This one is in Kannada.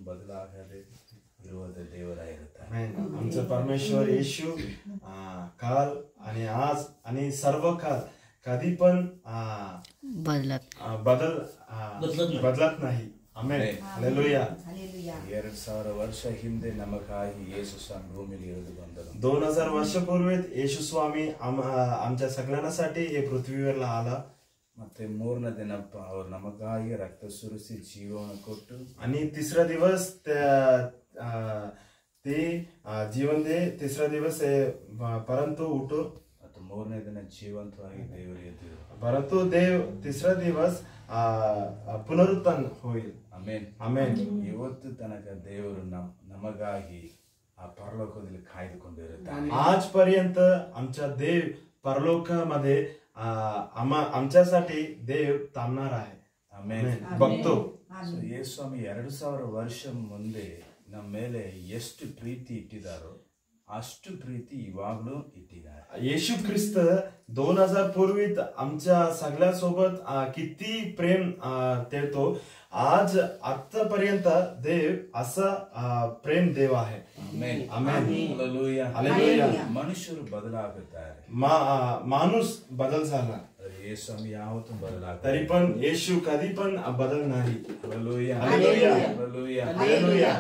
ಬದಲಾಗದೆ ಇರುವ ದೇವರಾಗಿರುತ್ತಾರೆ. आमचं परमेश्वर येशू काल आणि आज आणि सर्व काळ कधी पण बदलत नाही. आमेन. हालेलुया. 2000 ವರ್ಷ ಹಿಂದೆ ನಮಗಾಗಿ ಯೇಸು ಸ್ವಾಮಿ ಭೂಮಿಗೆ ಇಳಿದು ಬಂದರು. 2000 वर्षापूर्वी येशू स्वामी आमच्या सगळ्यांसाठी हे पृथ्वीवर आला. ಮತ್ತೆ ಮೂರನೇ ದಿನ ಅವರು ನಮಗಾಗಿ ರಕ್ತ ಸುರಿಸಿ ಜೀವವನ್ನು ಕೊಟ್ಟು आणि तिसरा दिवस ते जीवन दे. तिसरा दिवस परंतु उठो. ಮತ್ತು ಮೂರನೇ ದಿನ ಜೀವಂತವಾಗಿ ದೇವರು ಎದ್ದರು. परंतु देव तिसरा दिवस पुनरुत्थान होईल. ಆಮೆನ್. ಆಮೆನ್. ಇವತ್ತು ತನಕ ದೇವರು ನಮಗಾಗಿ ಆ ಪರಲೋಕದಲ್ಲಿ ಕಾಯ್ದುಕೊಂಡಿರುತ್ತಾನೆ. आजपर्यंत आमचा देव परलोकामध्ये आमच्यासाठी देव थांबणार आहे. ಆಮೆನ್. बघतो. ಯೇಸು ಸ್ವಾಮಿ 2000 ವರ್ಷ ಮುಂದೆ ನಮ್ಮ ಮೇಲೆ ಎಷ್ಟು ಪ್ರೀತಿ ಇಟ್ಟಿದ್ದಾರೋ ಅಷ್ಟು ಪ್ರೀತಿ ಇವಾಗಲೂ ಇಟ್ಟಿದ್ದಾರೆ. येशू ख्रिस्त 2000 पूर्वीत आमच्या सगळ्यासोबत किती प्रेम ठेवतो. आज आतापर्यंत देव असा प्रेम देव आहे. ಆಮೆನ್. ಆಮೆನ್. ಹಲ್ಲೆಲೂಯಾ. हालेलुया. ಮನುಷ್ಯರು ಬದಲಾಗುತ್ತಾರೆ. माणूस बदल झाला. ಯೇಸು ಸ್ವಾಮಿ ಯಾವತ್ತೂ ಬದಲಾಗ್ತಾರೆ. तरी पण येशू कधी पण बदल नाही. ಹಲ್ಲೆಲೂಯಾ. हालेलुया. ಹಲ್ಲೆಲೂಯಾ. हालेलुया.